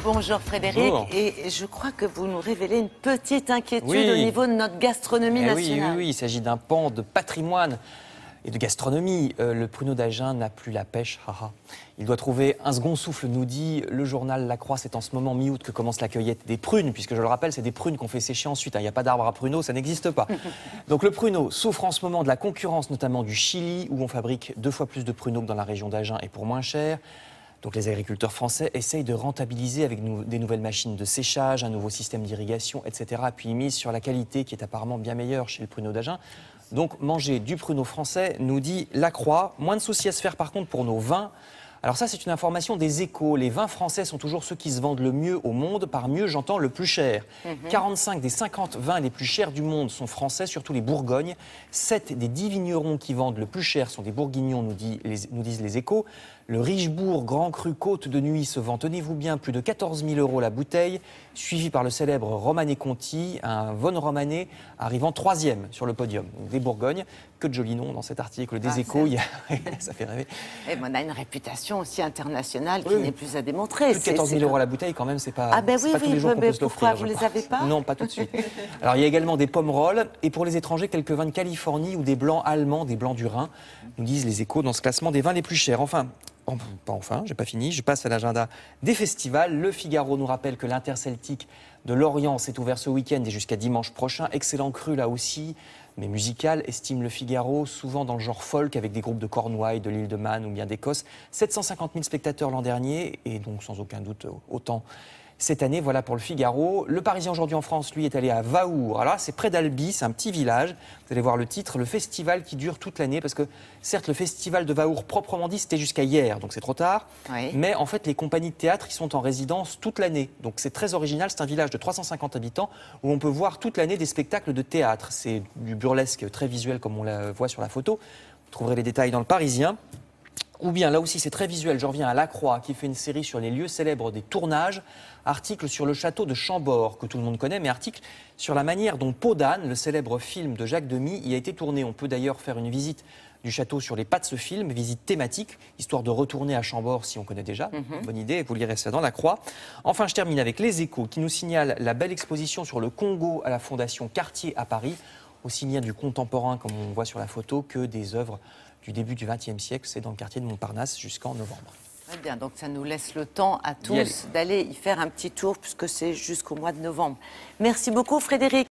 Bonjour Frédéric, Bonjour. et je crois que vous nous révélez une petite inquiétude Oui. au niveau de notre gastronomie nationale. Oui, il s'agit d'un pan de patrimoine et de gastronomie. Le pruneau d'Agen n'a plus la pêche, haha. Il doit trouver un second souffle, nous dit le journal La Croix. C'est en ce moment mi-août que commence la cueillette des prunes, puisque je le rappelle, c'est des prunes qu'on fait sécher ensuite. Il n'y a pas d'arbre à pruneaux, ça n'existe pas. Donc le pruneau souffre en ce moment de la concurrence, notamment du Chili, où on fabrique 2 fois plus de pruneaux que dans la région d'Agen et pour moins cher. Donc les agriculteurs français essayent de rentabiliser avec des nouvelles machines de séchage, un nouveau système d'irrigation, etc. Puis ils misent sur la qualité qui est apparemment bien meilleure chez le pruneau d'Agen. Donc manger du pruneau français, nous dit La Croix. Moins de soucis à se faire par contre pour nos vins. Alors ça, c'est une information des Échos. Les vins français sont toujours ceux qui se vendent le mieux au monde. Par mieux, j'entends le plus cher. 45 des 50 vins les plus chers du monde sont français, surtout les Bourgognes. 7 des 10 vignerons qui vendent le plus cher sont des Bourguignons, nous disent les Échos. Le Richebourg Grand Cru Côte de Nuit se vend, tenez-vous bien, plus de 14 000 € la bouteille, suivi par le célèbre Romanée Conti, un Von Romanée arrivant 3e sur le podium. Donc, des Bourgognes, que de jolis noms dans cet article des Échos, ça fait rêver. Et on a une réputation aussi internationale qui n'est plus à démontrer. Plus de 14 000 € la bouteille, quand même, c'est pas, ah ben oui, pas tous les jours qu'on peut se pourquoi l'offrir. vous les avez pas? Non, pas tout de suite. Alors il y a également des pommes rolls, et pour les étrangers, quelques vins de Californie ou des blancs allemands, des blancs du Rhin, nous disent les Échos dans ce classement des vins les plus chers. J'ai pas fini, je passe à l'agenda des festivals. Le Figaro nous rappelle que l'Interceltique de Lorient s'est ouvert ce week-end et jusqu'à dimanche prochain. Excellent cru là aussi, mais musical, estime le Figaro, souvent dans le genre folk avec des groupes de Cornouailles, de l'île de Man ou bien d'Écosse. 750 000 spectateurs l'an dernier et donc sans aucun doute autant cette année. Voilà pour le Figaro. Le Parisien aujourd'hui en France, lui, est allé à Vaour. Alors là, c'est près d'Albi, c'est un petit village. Vous allez voir le titre, le festival qui dure toute l'année. Parce que, certes, le festival de Vaour, proprement dit, c'était jusqu'à hier, donc c'est trop tard. Oui. Mais en fait, les compagnies de théâtre, ils sont en résidence toute l'année. Donc c'est très original. C'est un village de 350 habitants où on peut voir toute l'année des spectacles de théâtre. C'est du burlesque très visuel, comme on le voit sur la photo. Vous trouverez les détails dans le Parisien. Ou bien, là aussi, c'est très visuel. Je reviens à La Croix, qui fait une série sur les lieux célèbres des tournages. Article sur le château de Chambord, que tout le monde connaît, mais article sur la manière dont Peau d'âne, le célèbre film de Jacques Demy, y a été tourné. On peut d'ailleurs faire une visite du château sur les pas de ce film, visite thématique, histoire de retourner à Chambord si on connaît déjà. Bonne idée, vous lirez ça dans La Croix. Enfin, je termine avec Les Échos, qui nous signalent la belle exposition sur le Congo à la Fondation Cartier à Paris. Aussi bien du contemporain, comme on voit sur la photo, que des œuvres du début du XXe siècle. C'est dans le quartier de Montparnasse jusqu'en novembre. Très bien, donc ça nous laisse le temps à tous d'aller y faire un petit tour puisque c'est jusqu'au mois de novembre. Merci beaucoup Frédéric.